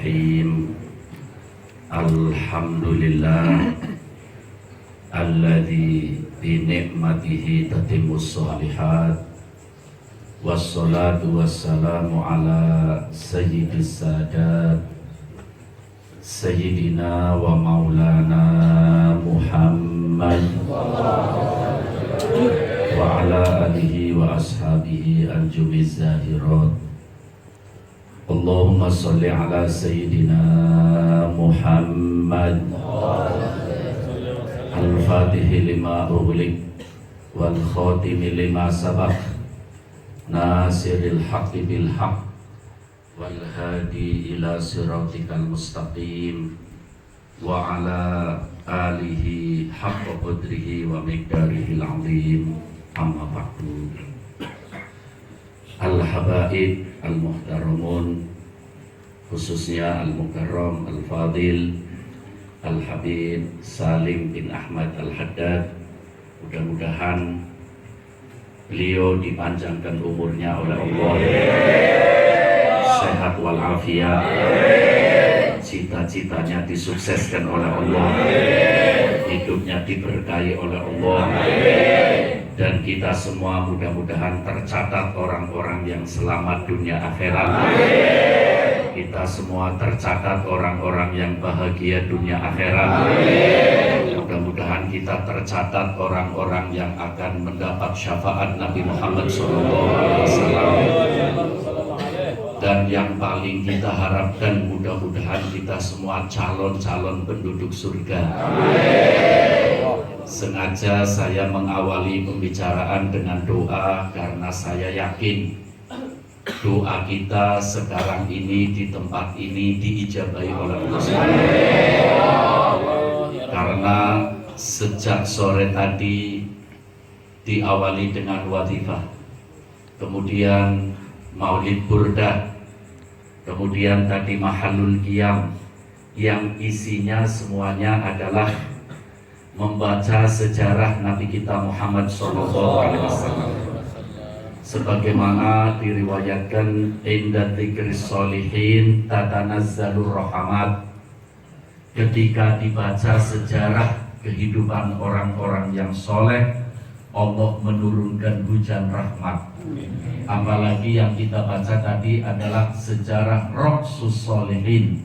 Bismillahirrahmanirrahim. Alhamdulillah alladzi bi ni'matihi tatimmus shalihat. Wassalatu wassalamu ala sayyidis sadat Sayyidina wa maulana Muhammad wa ala alihi wa ashabihi al-jumiz zahirat. Allahumma salli ala sayyidina Muhammad al-fatihi lima ughliq wal khatimi lima sabaq nasiril haqqi bil haqq wal hadi ila siratikal mustaqim wa ala alihi haqqa qadrihi wa miqdarihil azim. Amma ba'du. Al-habaib al-muhtaramun, khususnya al-mukarram al-fadil Al-Habib Salim bin Ahmad Al-Haddad, mudah-mudahan beliau dipanjangkan umurnya oleh Allah, sehat walafiat, cita-citanya disukseskan oleh Allah, hidupnya diberkahi oleh Allah, dan kita semua mudah-mudahan tercatat orang-orang yang selamat dunia akhirat. Kita semua tercatat orang-orang yang bahagia dunia akhirat. Mudah-mudahan kita tercatat orang-orang yang akan mendapat syafaat Nabi Muhammad SAW. Dan yang paling kita harapkan, mudah-mudahan kita semua calon-calon penduduk surga. Sengaja saya mengawali pembicaraan dengan doa karena saya yakin doa kita sekarang ini di tempat ini diijabahi oleh Allah SWT. Karena sejak sore tadi diawali dengan wadifah, kemudian maulid burdah, kemudian tadi mahalul qiyam, yang isinya semuanya adalah membaca sejarah Nabi kita Muhammad SAW. Sebagaimana diriwayatkan, inda dzikris sholihin tatanazzalur rahmat, ketika dibaca sejarah kehidupan orang-orang yang soleh, Allah menurunkan hujan rahmat. Apalagi yang kita baca tadi adalah sejarah Ra'sus Sholihin,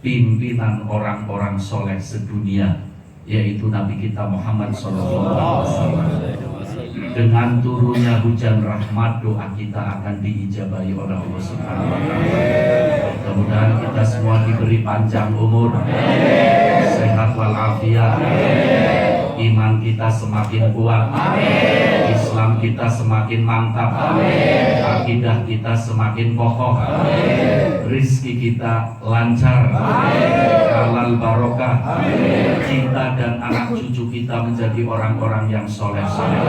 pimpinan orang-orang soleh sedunia, yaitu Nabi kita Muhammad SAW. Dengan turunnya hujan rahmat, doa kita akan diijabahi oleh Allah Subhanahu wa Ta'ala. Mudah-mudahan kita semua diberi panjang umur, sehat walafiat, iman kita semakin kuat, Islam kita semakin mantap, akidah kita semakin kokoh, rizki kita lancar, halal barokah, cinta dan anak cucu kita menjadi orang-orang yang soleh-soleh.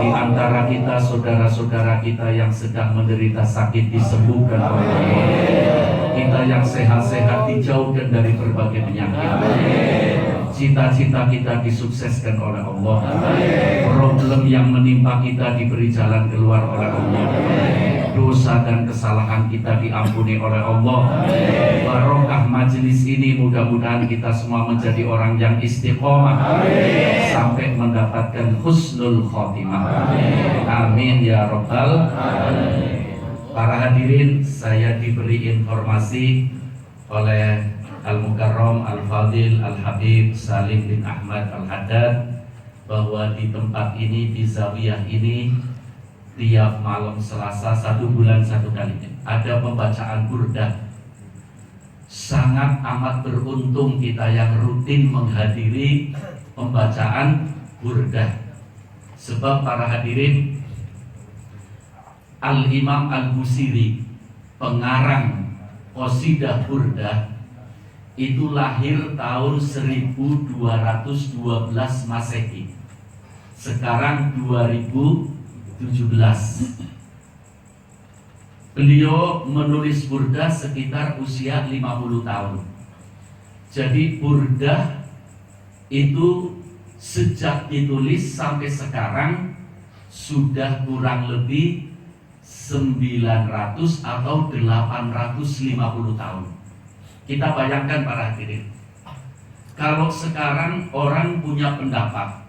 Di antara kita, saudara-saudara kita yang sedang menderita sakit disembuhkan oleh Allah. Kita yang sehat-sehat dijauhkan dari berbagai penyakit. Cita-cita kita disukseskan oleh Allah. Problem yang menimpa kita diberi jalan keluar oleh Allah. Dosa dan kesalahan kita diampuni oleh Allah. Barokah majelis ini, mudah-mudahan kita semua menjadi orang yang istiqomah sampai mendapatkan husnul khotimah. Amin ya rabbal alamin. Para hadirin, saya diberi informasi oleh Al-Mukarram Al-Fadil Al-Habib Salim bin Ahmad Al-Haddad bahwa di tempat ini, di zawiyah ini, tiap malam Selasa 1 bulan 1 kali ada pembacaan burdah. Sangat amat beruntung kita yang rutin menghadiri pembacaan burdah. Sebab para hadirin, Al-Imam Al-Busiri, pengarang qasidah burdah, itu lahir tahun 1212 Masehi. Sekarang 2017. Beliau menulis burdah sekitar usia 50 tahun. Jadi burdah itu sejak ditulis sampai sekarang sudah kurang lebih 900 atau 850 tahun. Kita bayangkan para hadirin, kalau sekarang orang punya pendapat,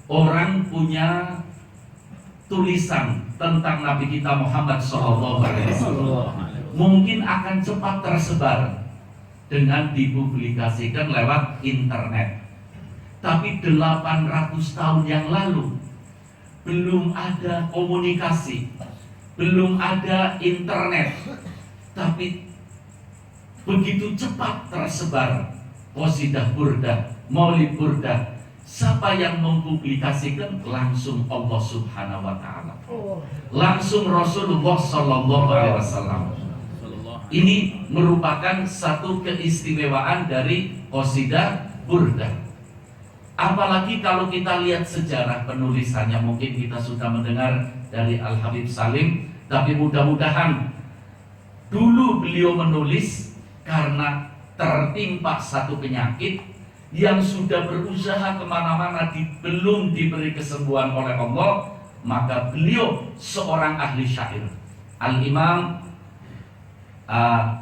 orang punya tulisan tentang Nabi kita Muhammad SAW, mungkin akan cepat tersebar dengan dipublikasikan lewat internet. Tapi 800 tahun yang lalu belum ada komunikasi, belum ada internet, tapi begitu cepat tersebar qasidah burdah, maulid burdah. Siapa yang mempublikasikan? Langsung Allah Subhanahu wa Ta'ala, langsung Rasulullah Sallallahu Alaihi Wasallam. Ini merupakan satu keistimewaan dari qasidah burdah. Apalagi kalau kita lihat sejarah penulisannya, mungkin kita sudah mendengar dari Al Habib Salim, tapi mudah-mudahan dulu beliau menulis karena tertimpa satu penyakit yang sudah berusaha kemana-mana belum diberi kesembuhan oleh Allah, maka beliau seorang ahli syair, Al-Imam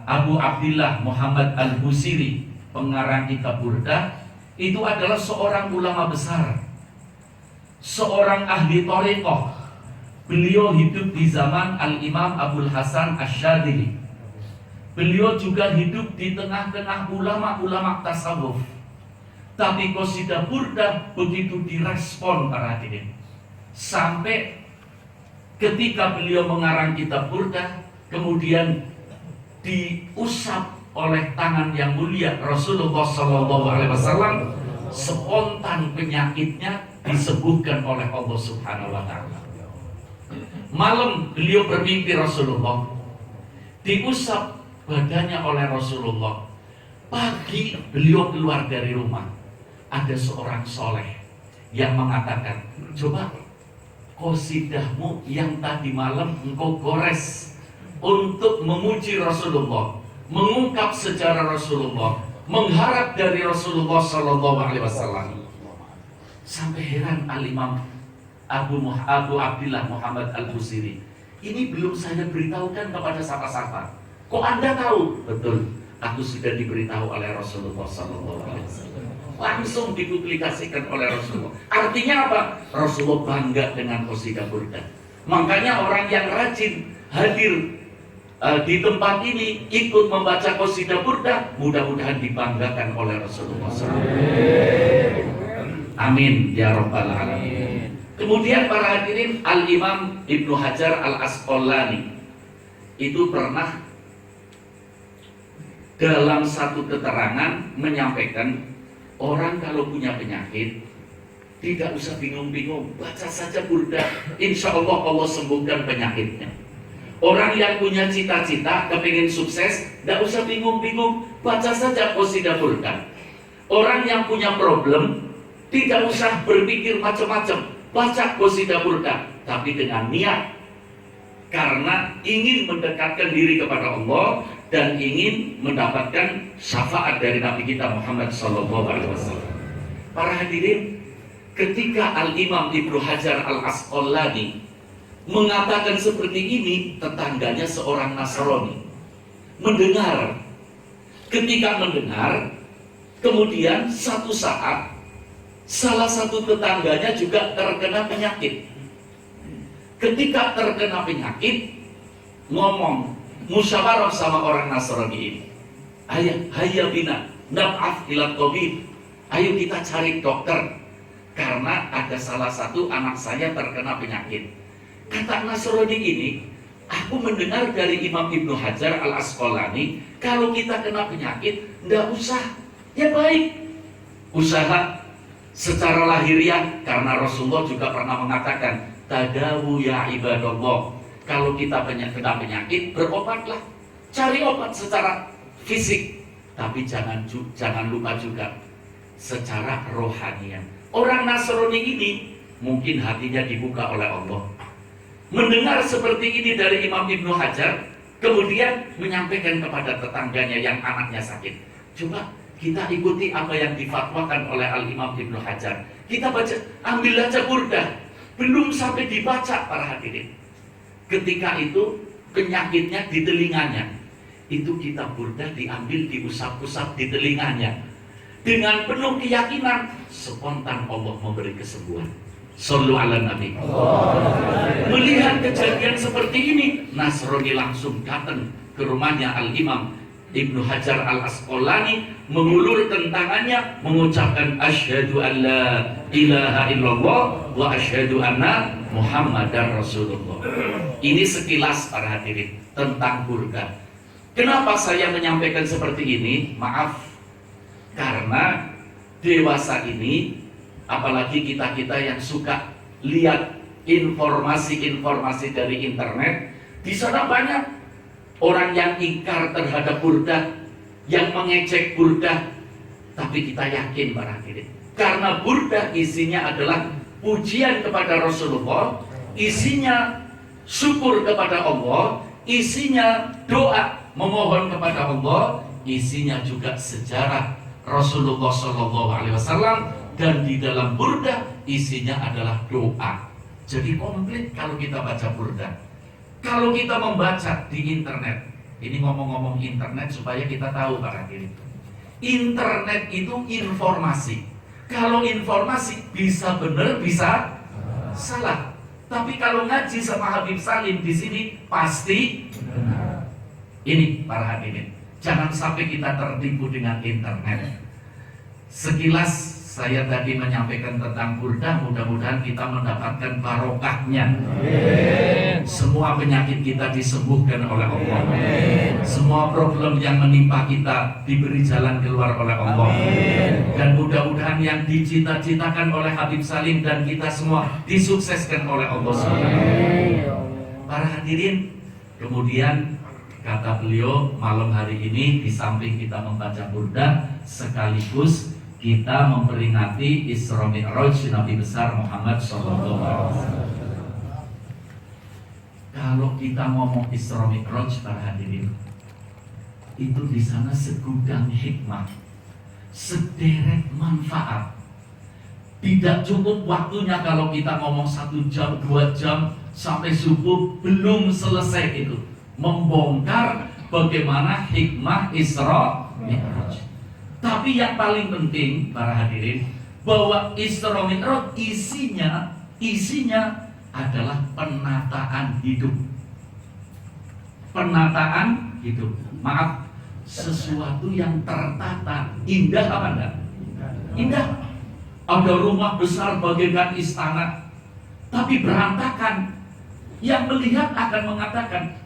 Abu Abdillah Muhammad Al-Busiri, pengarang kitab Burdah, itu adalah seorang ulama besar, seorang ahli thariqah. Beliau hidup di zaman Al-Imam Abul Hasan Asy-Syadzili. Beliau juga hidup di tengah-tengah ulama-ulama tasawuf. Tapi qasidah burdah begitu direspon para hadirin, sampai ketika beliau mengarang kitab burdah, kemudian diusap oleh tangan yang mulia Rasulullah SAW, spontan penyakitnya disembuhkan oleh Allah Subhanahu wa Ta'ala. Malam beliau bermimpi Rasulullah, diusap badannya oleh Rasulullah. Pagi beliau keluar dari rumah, ada seorang soleh yang mengatakan, coba qasidahmu yang tadi malam engkau gores untuk memuji Rasulullah, mengungkap sejarah Rasulullah, mengharap dari Rasulullah Sallallahu Alaihi Wasallam. Sampai heran Al-Imam Abu Abdillah Muhammad Al-Busiri, ini belum saya beritahukan kepada siapa-siapa. Kok Anda tahu? Betul, aku sudah diberitahu oleh Rasulullah Sallallahu Alaihi Wasallam. Langsung dipublikasikan oleh Rasulullah. Artinya apa? Rasulullah bangga dengan qasidah burdah. Makanya orang yang rajin hadir di tempat ini ikut membaca qasidah burdah, mudah-mudahan dibanggakan oleh Rasulullah SAW. Amin ya rabbal alamin. Kemudian para hadirin, Al-Imam Ibnu Hajar Al-Asqalani itu pernah dalam satu keterangan menyampaikan, orang kalau punya penyakit tidak usah bingung-bingung, baca saja burdah, insya Allah Allah sembuhkan penyakitnya. Orang yang punya cita-cita, kepingin sukses, tidak usah bingung-bingung, baca saja qasidah burdah. Orang yang punya problem, tidak usah berpikir macam-macam, baca qasidah burdah, tapi dengan niat, karena ingin mendekatkan diri kepada Allah dan ingin mendapatkan syafaat dari Nabi kita Muhammad SAW. Para hadirin, ketika Al-Imam Ibnu Hajar Al-Asqalani mengatakan seperti ini, tetangganya seorang Nasrani mendengar. Ketika mendengar, kemudian satu saat salah satu tetangganya juga terkena penyakit. Ketika terkena penyakit, ngomong musyawarah sama orang Nasrani ini, hayya bina nab'ath ila tabib, ayo kita cari dokter karena ada salah satu anak saya terkena penyakit. Kata Nasrani ini, aku mendengar dari Imam Ibnu Hajar Al-Asqalani, kalau kita kena penyakit nggak usah, ya baik usaha secara lahiriah, karena Rasulullah juga pernah mengatakan, tadawu ya ibadallah, kalau kita kena penyakit, berobatlah, cari obat secara fisik, tapi jangan lupa juga secara rohaniah. Orang Nasrani ini mungkin hatinya dibuka oleh Allah, mendengar seperti ini dari Imam Ibnu Hajar, kemudian menyampaikan kepada tetangganya yang anaknya sakit. Coba kita ikuti apa yang difatwakan oleh Al-Imam Ibnu Hajar. Kita baca, ambil aja burdah. Belum sampai dibaca para hadirin, ketika itu penyakitnya di telinganya. itu kitab Burdah diambil, diusap-usap di telinganya. Dengan penuh keyakinan, spontan Allah memberi kesembuhan. Shallu ala Nabi. Melihat kejadian seperti ini, Nasrani langsung datang ke rumahnya Al-Imam Ibnu Hajar Al-Asqalani, mengulurkan tangannya, mengucapkan asyhadu an la ilaha illallah wa asyhadu anna Muhammadar Rasulullah. Ini sekilas para hadirin tentang Burdah. Kenapa saya menyampaikan seperti ini? Maaf, karena dewasa ini, apalagi kita-kita yang suka lihat informasi-informasi dari internet, di sana banyak orang yang ingkar terhadap Burdah, yang mengecek Burdah. Tapi kita yakin para hadirin, karena Burdah isinya adalah pujian kepada Rasulullah, isinya syukur kepada Allah, isinya doa memohon kepada Allah, isinya juga sejarah Rasulullah SAW, dan di dalam Burdah isinya adalah doa. Jadi komplit kalau kita baca Burdah. Kalau kita membaca di internet, ini ngomong-ngomong internet supaya kita tahu para hadirin, internet itu informasi. Kalau informasi bisa benar, bisa salah. Tapi kalau ngaji sama Habib Salim di sini pasti benar. Ini para hadirin, jangan sampai kita tertipu dengan internet. Sekilas saya tadi menyampaikan tentang Burdah, mudah-mudahan kita mendapatkan barokahnya. Semua penyakit kita disembuhkan oleh Allah. Semua problem yang menimpa kita diberi jalan keluar oleh Allah. Dan mudah-mudahan yang dicita-citakan oleh Habib Salim dan kita semua disukseskan oleh Allah SWT. Para hadirin, kemudian kata beliau, malam hari ini di samping kita membaca Burdah, sekaligus kita memperingati Isra Mi'raj Nabi besar Muhammad SAW. Kalau kita ngomong Isra Mi'raj para hadirin, itu di sana segudang hikmah, sederet manfaat. Tidak cukup waktunya kalau kita ngomong 1 jam, 2 jam sampai subuh, belum selesai itu membongkar bagaimana hikmah Isra Mi'raj. Tapi yang paling penting para hadirin, bahwa Isra Mi'raj isinya adalah penataan hidup. Penataan hidup. Maaf, sesuatu yang tertata. Indah apa enggak? Indah. Ada rumah besar bagaikan istana, tapi berantakan. Yang melihat akan mengatakan,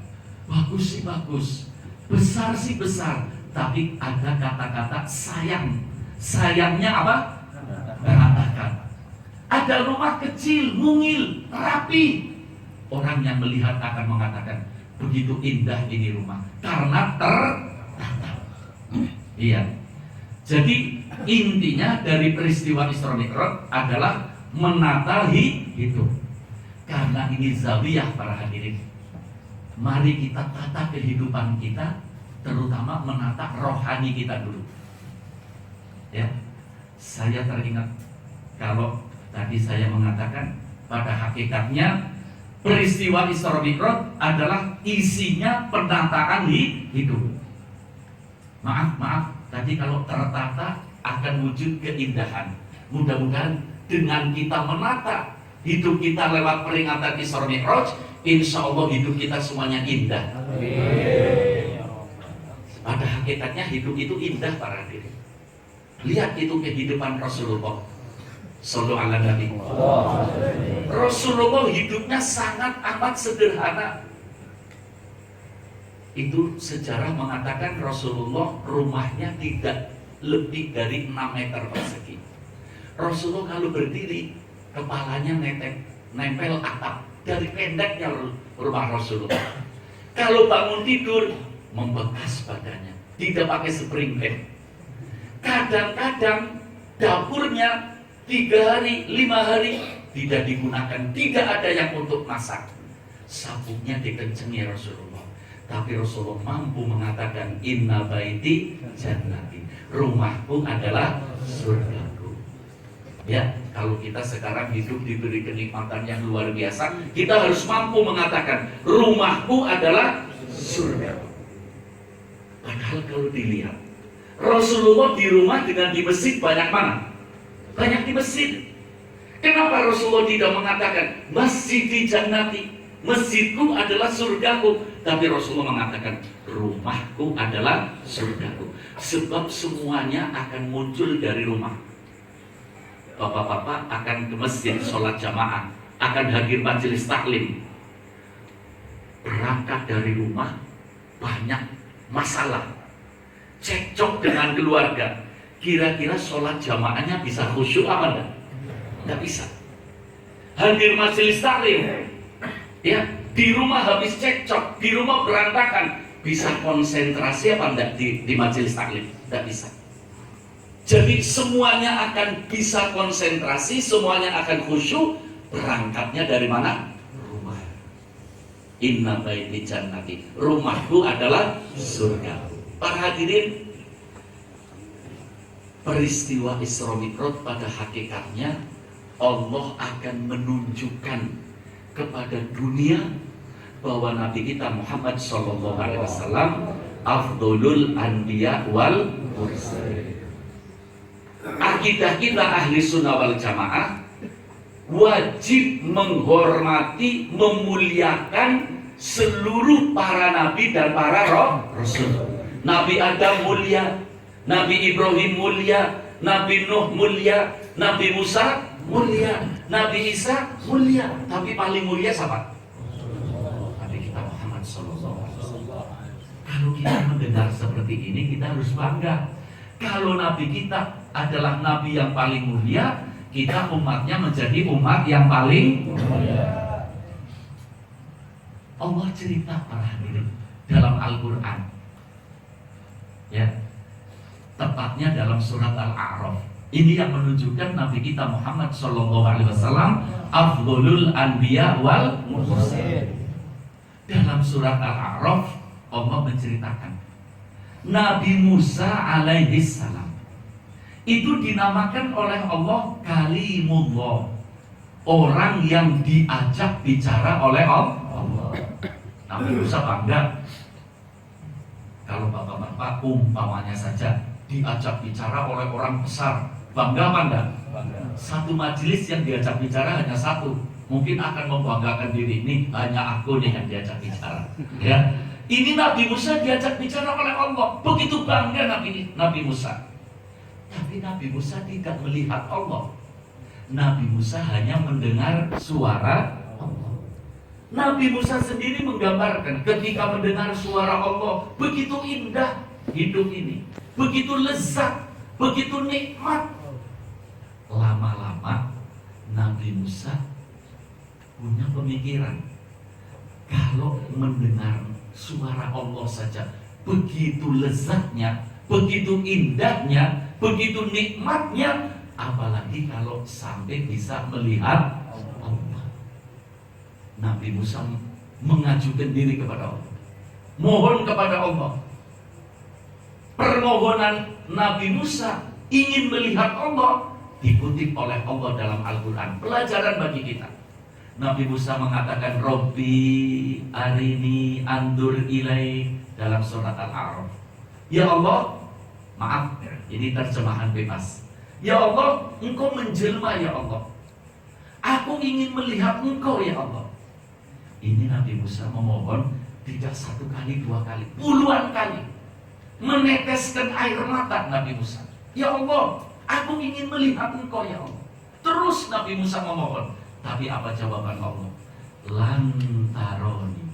bagus sih bagus, besar sih besar, tapi ada kata-kata sayang. Sayangnya apa? Berantakan. Ada rumah kecil, mungil, rapi. Orang yang melihat akan mengatakan, begitu indah ini rumah, karena tertata. Iya. Jadi intinya dari peristiwa Isra Mi'raj adalah menata hidup. Karena ini zawiyah para hadirin, mari kita tata kehidupan kita, terutama menata rohani kita dulu. Ya, saya teringat kalau tadi saya mengatakan pada hakikatnya peristiwa Isra Mi'raj adalah isinya penataan hidup. Maaf, tadi kalau tertata akan wujud keindahan. Mudah-mudahan dengan kita menata hidup kita lewat peringatan Isra Mi'raj, insya Allah hidup kita semuanya indah. Pada hakikatnya hidup itu indah para hadirin. Lihat itu kehidupan Rasulullah Sallallahu Alaihi Wasallam. Rasulullah hidupnya sangat amat sederhana. Itu sejarah mengatakan Rasulullah rumahnya tidak lebih dari 6 meter persegi. Rasulullah kalau berdiri, kepalanya nempel atap. Dari pendeknya rumah Rasulullah. Kalau bangun tidur, membekas badannya, tidak pakai spring bed. Kadang-kadang dapurnya 3 hari, 5 hari tidak digunakan, tidak ada yang untuk masak. Sabuknya dikencengi Rasulullah. Tapi Rasulullah mampu mengatakan, inna baiti jannati, rumahku adalah surgaku. Ya, kalau kita sekarang hidup diberi kenikmatan yang luar biasa, kita harus mampu mengatakan, rumahku adalah surgaku. Padahal kalau dilihat, Rasulullah di rumah dengan di masjid banyak mana? Banyak di masjid. Kenapa Rasulullah tidak mengatakan masjid di jannati, masjidku adalah surgaku, tapi Rasulullah mengatakan rumahku adalah surgaku. Sebab semuanya akan muncul dari rumah. Bapak-bapak akan ke masjid sholat jamaah, akan hadir majelis taklim. Berangkat dari rumah banyak masalah, cekcok dengan keluarga. Kira-kira sholat jamaahnya bisa khusyuk apa enggak? Nggak bisa. Hadir majelis taklim, ya, di rumah habis cekcok, di rumah berantakan, bisa konsentrasi apa enggak di majelis taklim? Nggak bisa. Jadi semuanya akan bisa konsentrasi, semuanya akan khusyuk. Berangkatnya dari mana? Rumah. Inna baiti jannati, rumahku adalah surga. Para hadirin, peristiwa Isra Mi'raj pada hakikatnya Allah akan menunjukkan kepada dunia bahwa Nabi kita Muhammad SAW afdolul anbiya wal mursalin. Akidah kita ahli sunnah wal jamaah wajib menghormati, memuliakan seluruh para nabi dan para rasul. Nabi Adam mulia, Nabi Ibrahim mulia, Nabi Nuh mulia, Nabi Musa mulia, Nabi Isa mulia, tapi paling mulia siapa? Nabi kita Muhammad SAW. Kalau kita mendengar seperti ini, kita harus bangga. Kalau Nabi kita adalah Nabi yang paling mulia, kita umatnya menjadi umat yang paling mulia. Allah cerita para hadirin dalam Al-Quran, ya, tepatnya dalam surat Al-A'raf. Ini yang menunjukkan Nabi kita Muhammad SAW afdolul anbiya wal mursalin. Dalam surat Al-A'raf Allah menceritakan Nabi Musa alaihi salam itu dinamakan oleh Allah Kalimullah, orang yang diajak bicara oleh Allah. Nabi Musa bangga. Kalau bapak-bapak umpamanya saja diajak bicara oleh orang besar, bangga apa enggak? Satu majelis yang diajak bicara hanya satu, mungkin akan membanggakan diri, ini hanya aku nih yang diajak bicara, ya. Ini Nabi Musa diajak bicara oleh Allah, begitu bangga Nabi Musa. Tapi Nabi Musa tidak melihat Allah. Nabi Musa hanya mendengar suara Allah. Nabi Musa sendiri menggambarkan ketika mendengar suara Allah, begitu indah hidup ini, begitu lezat, begitu nikmat. Lama-lama Nabi Musa punya pemikiran, kalau mendengar suara Allah saja begitu lezatnya, begitu indahnya, begitu nikmatnya, apalagi kalau sampai bisa melihat Allah. Nabi Musa mengajukan diri kepada Allah, mohon kepada Allah. Permohonan Nabi Musa ingin melihat Allah dikutip oleh Allah dalam Al-Quran. Pelajaran bagi kita. Nabi Musa mengatakan Robbi arini andur ilai dalam surat Al-A'raf. Ya Allah, maaf, ini terjemahan bebas. Ya Allah, Engkau menjelma ya Allah. Aku ingin melihat Engkau ya Allah. Ini Nabi Musa memohon tidak satu kali, dua kali, puluhan kali. Meneteskan air mata Nabi Musa. Ya Allah, aku ingin melihat Engkau ya Allah. Terus Nabi Musa memohon. Tapi apa jawaban Allah? Lantaroni.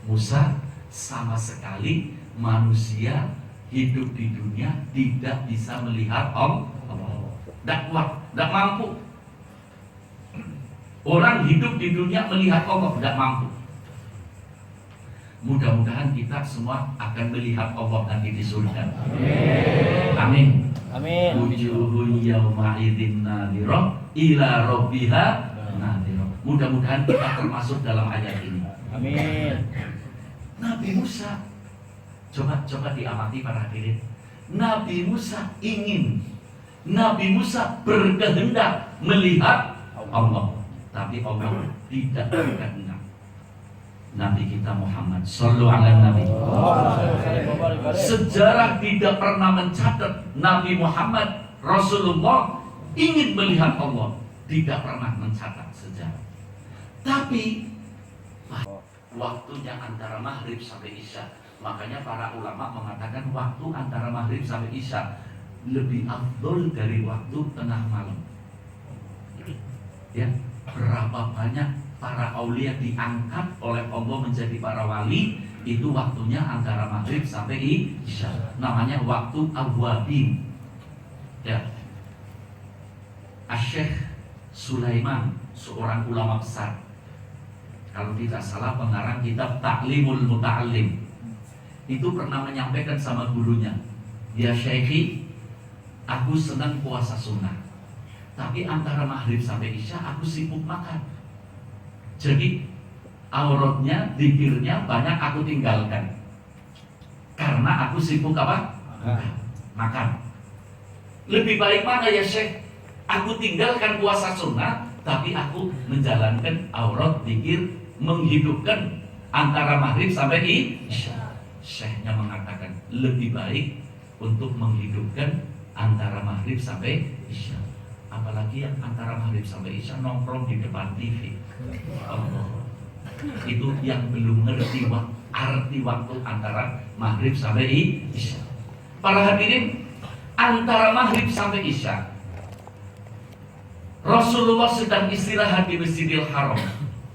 Musa, sama sekali manusia hidup di dunia tidak bisa melihat Allah. Tidak kuat, tidak mampu. Orang hidup di dunia melihat Allah tidak mampu. Mudah-mudahan kita semua akan melihat Allah nanti di surga. Amin. Amin. Wujuhun yawma idzin nadhirah ila rabbiha nadhirah. Mudah-mudahan kita termasuk dalam ayat ini. Amin. Nabi Musa, coba diamati para hadirin. Nabi Musa ingin, Nabi Musa berkehendak melihat Allah, tapi Allah tidak berkehendak. Nabi kita Muhammad. Shallu ala Nabi. Sejarah tidak pernah mencatat Nabi Muhammad Rasulullah ingin melihat Allah. Tidak pernah mencatat sejarah. Tapi waktunya antara maghrib sampai isya. Makanya para ulama mengatakan waktu antara maghrib sampai isya lebih afdol dari waktu tengah malam. Ya, berapa banyak para aulia diangkat oleh Allah menjadi para wali, itu waktunya antara maghrib sampai isya. Namanya waktu awwabin. Ya. Asy-Syaikh Sulaiman, seorang ulama besar, kalau tidak salah pengarang kitab Ta'limul Muta'allim, itu pernah menyampaikan sama gurunya, "Ya Syekhi, aku senang puasa sunnah, tapi antara maghrib sampai isya aku sibuk makan. Jadi auratnya, zikirnya banyak aku tinggalkan karena aku sibuk apa? Makan. Lebih baik mana ya Syekh? Aku tinggalkan puasa sunnah, tapi aku menjalankan aurat, zikir, menghidupkan antara maghrib sampai isya." Syekhnya mengatakan lebih baik untuk menghidupkan antara maghrib sampai isya. Apalagi yang antara maghrib sampai isya nongkrong di depan TV. Allah. Itu yang belum ngerti arti waktu antara maghrib sampai isya. Para hadirin, antara maghrib sampai isya Rasulullah sedang istirahat di Masjidil Haram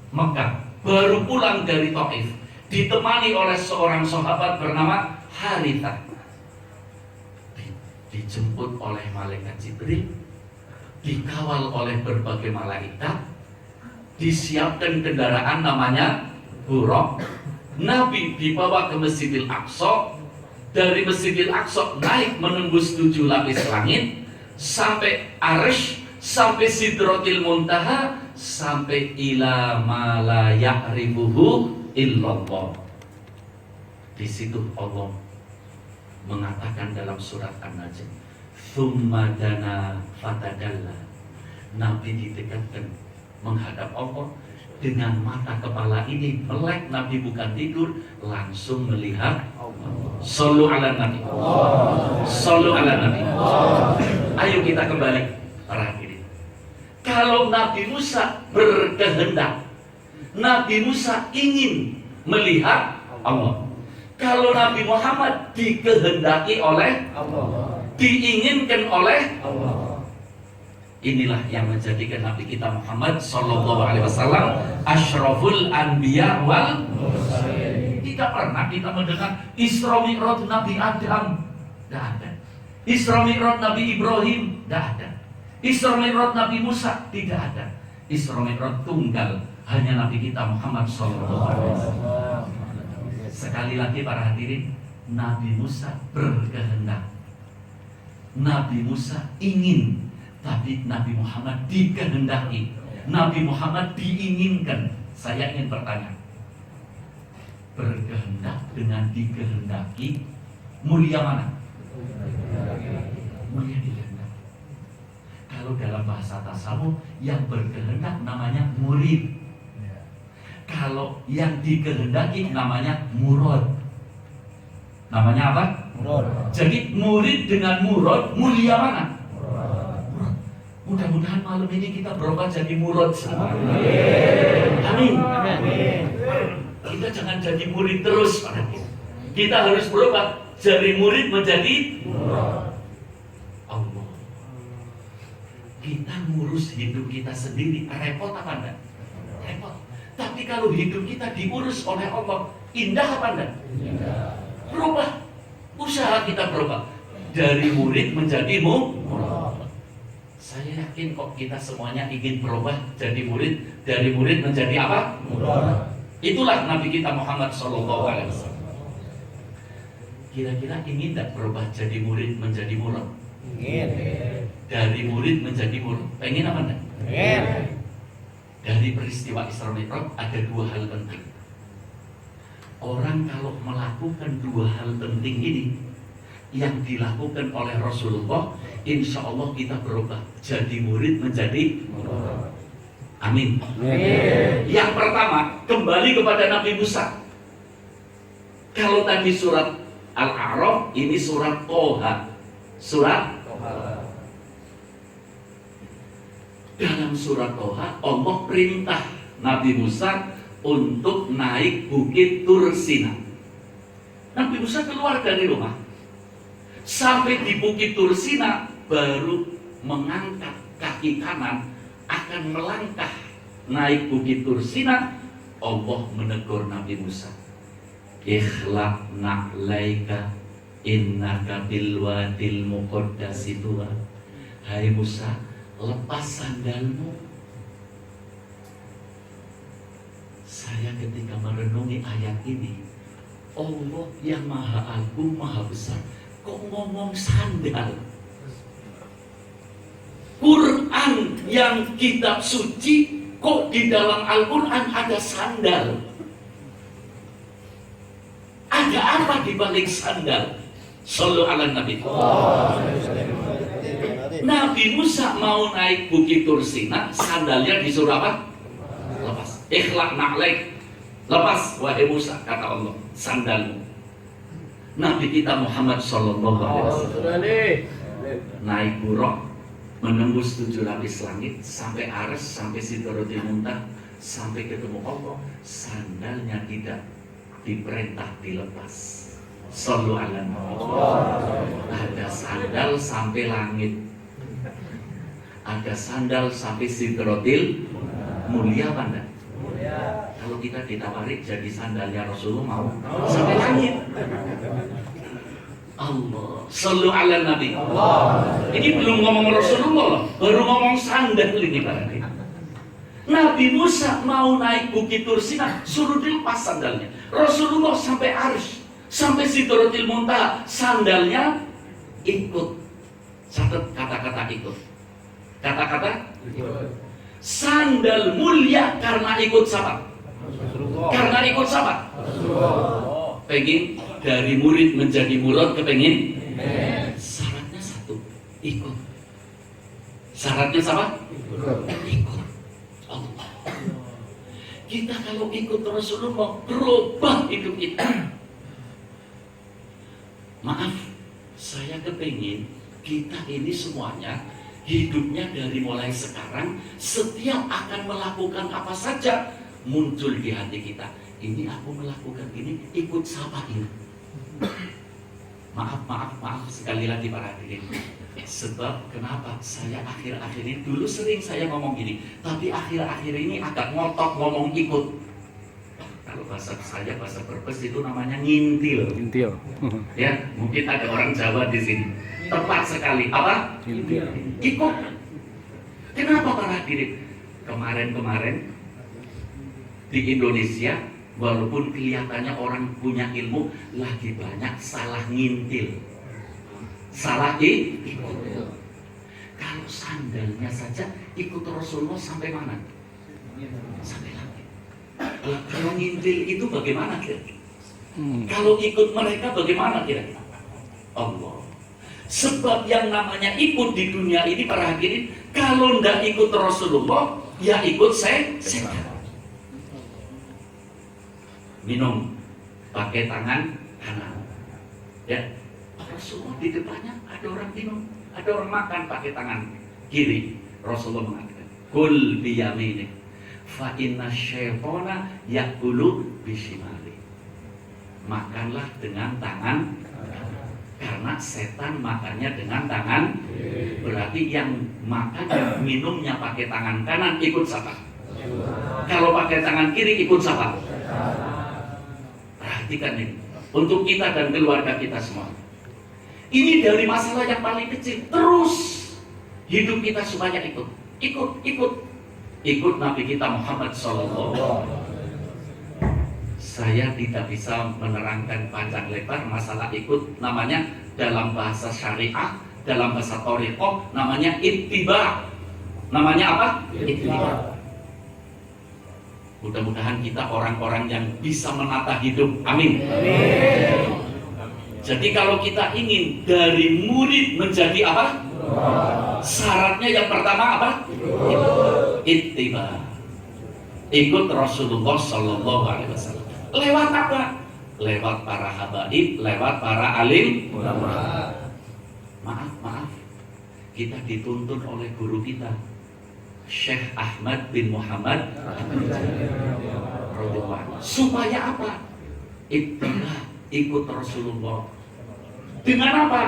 Mekah, baru pulang dari Taif, ditemani oleh seorang sahabat bernama Harithah. Dijemput oleh malaikat Jibril, dikawal oleh berbagai malaikat, disiapkan kendaraan namanya Buraq. Nabi dibawa ke Masjidil Aqsa. Dari Masjidil Aqsa naik menembus 7 lapis langit sampai Arsy, sampai Sidratil Muntaha, sampai ila ma la ya'rifuhu illallah. Di situ Allah mengatakan dalam surat An-Najm, "Tsumma dana fatadalla." Nabi didekatkan menghadap Allah, dengan mata kepala ini melek, Nabi bukan tidur, langsung melihat Allah. Shallu ala Nabi. Shallu ala Nabi. Ayo kita kembali para hadirin. Kalau Nabi Musa berkehendak, Nabi Musa ingin melihat Allah. Kalau Nabi Muhammad dikehendaki oleh Allah, diinginkan oleh Allah. Inilah yang menjadikan Nabi kita Muhammad Sallallahu Alaihi Wasallam asyraful anbiya wal mursalin. Tidak pernah kita mendengar Isra Mi'raj Nabi Adam, tidak ada. Isra Mi'raj Nabi Ibrahim, tidak ada. Isra Mi'raj Nabi Musa, tidak ada. Isra Mi'raj tunggal, hanya Nabi kita Muhammad Sallallahu Alaihi Wasallam. Sekali lagi para hadirin, Nabi Musa berkehendak, Nabi Musa ingin, tapi Nabi Muhammad dikehendaki, Nabi Muhammad diinginkan. Saya ingin bertanya, berkehendak dengan dikehendaki, mulia mana? Mulia dikehendaki. Kalau dalam bahasa tasawuf, yang berkehendak namanya murid. Kalau yang dikehendaki namanya murad. Namanya apa? Murad. Jadi murid dengan murad, mulia mana? Murad. Mudah-mudahan malam ini kita berubah jadi murad semua. Amin. Amin. Kita jangan jadi murid terus, Pak. Kita harus berubah dari murid menjadi murad. Allah. Kita ngurus hidup kita sendiri, repot apa enggak? Repot. Tapi kalau hidup kita diurus oleh Allah, indah apa enggak? Indah. Berubah. Usaha kita berubah dari murid menjadi murad. Saya yakin kok kita semuanya ingin berubah jadi murid, dari murid menjadi apa? Murad. Itulah Nabi kita Muhammad Sallallahu Alaihi Wasallam. Kira-kira ingin tidak berubah jadi murid menjadi murad? Ingin. Dari murid menjadi murad. Pengen apa enggak? Ingin. Dari peristiwa Isra Mi'raj ada 2 hal penting. Orang kalau melakukan 2 hal penting ini yang dilakukan oleh Rasulullah, insya Allah kita berubah jadi murid menjadi murad. Amin. Amin. Yang pertama, kembali kembali kepada Nabi Musa. Kalau tadi surat Al-A'raf, ini surat Toha. Surat Toha. Dalam surat Toha, Allah perintah Nabi Musa untuk naik bukit Tur Sina. Nabi Musa keluar dari rumah, sampai di bukit Tur Sina baru mengangkat kaki kanan akan melangkah naik bukit Tur Sina. Allah menegur Nabi Musa, ikhlaq na'laika innaka bil wadil muqaddasi tuwa. Hai Musa, lepas sandalmu. Saya ketika merenungi ayat ini, Allah yang maha agung, maha besar, kok ngomong sandal? Quran yang kitab suci, kok di dalam Al-Quran ada sandal? Ada apa di balik sandal? Shallu ala Nabi. Nabi Musa mau naik bukit Tur Sina, sandalnya disuruh apa? Lepas. Ikhlaq na'laik. Lepas wahai Musa, kata Allah, sandalmu. Nabi kita Muhammad sallallahu alaihi wasallam naik buruk menembus 7 lapis langit sampai Arsy, sampai Sidratul Muntaha, sampai ketemu Allah. Sandalnya tidak diperintah dilepas. Shallu ala Nabi. Ada sandal sampai langit, ada sandal sampai Sidratil mulia pandang. Kalau kita ditawari jadi sandalnya Rasulullah, mau sampai langit. Allah, shallu ala Nabi. Ini belum ngomong Rasulullah, baru ngomong sandal ini barangkali. Nabi Musa mau naik bukit Tur Sina, suruh dilepas sandalnya. Rasulullah sampai Arsy, sampai Sidratul Muntaha, sandalnya ikut. Catat kata-kata ikut. Kata-kata ikut. Sandal mulia karena ikut siapa? Karena ikut siapa? Pengen dari murid menjadi murid, kepengen. Syaratnya satu, ikut. Syaratnya siapa? Ikut Allah. Kita kalau ikut Rasulullah, berubah hidup kita. Maaf, saya kepengen kita ini semuanya hidupnya dari mulai sekarang, setiap akan melakukan apa saja muncul di hati kita, ini aku melakukan ini, ikut siapa ini? Maaf sekali lagi para hadirin. Sebab kenapa saya akhir-akhir ini, dulu sering saya ngomong gini, tapi akhir-akhir ini agak ngotot ngomong ikut. Kalau bahasa saya, bahasa Brebes itu namanya ngintil. Ngintil. Ya, mungkin ada orang Jawa di sini. Tepat sekali. Apa? Ngintil. Ikut. Kenapa para hadirin? Kemarin-kemarin di Indonesia, walaupun kelihatannya orang punya ilmu, lagi banyak salah ngintil. Salah ikut. Kalau sandalnya saja ikut Rasulullah sampai mana? Sampai langit. Kalau ngintil itu bagaimana kira-kira? Kalau ikut mereka bagaimana kira-kira? Allah. Sebab yang namanya ikut di dunia ini para hadirin, kalau tidak ikut Rasulullah, ya ikut setan. Minum pakai tangan kanan. Ya, Rasulullah di depannya ada orang minum, ada orang makan pakai tangan kiri. Rasulullah mengatakan, "Kul biyaminik, fa inna syaitana yakulu bishimali." Makanlah dengan tangan, karena setan makannya dengan tangan. Berarti yang makan dan minumnya pakai tangan kanan ikut siapa? Kalau pakai tangan kiri ikut siapa? Perhatikan ini, untuk kita dan keluarga kita semua. Ini dari masalah yang paling kecil, terus hidup kita supaya ikut Nabi kita Muhammad SAW. Saya tidak bisa menerangkan panjang lebar masalah ikut, namanya dalam bahasa syariah, dalam bahasa thariqah namanya ittiba. Namanya apa? Ittiba. Mudah-mudahan kita orang-orang yang bisa menata hidup. Amin. Amin. Jadi kalau kita ingin dari murid menjadi apa? Syaratnya yang pertama apa? Ittiba. ikut Rasulullah Sallallahu Alaihi Wasallam. Lewat apa? Lewat para habaib, lewat para alim ulama. Maaf, kita dituntun oleh guru kita Syekh Ahmad bin Muhammad supaya apa? Ikut Rasulullah. Dengan apa?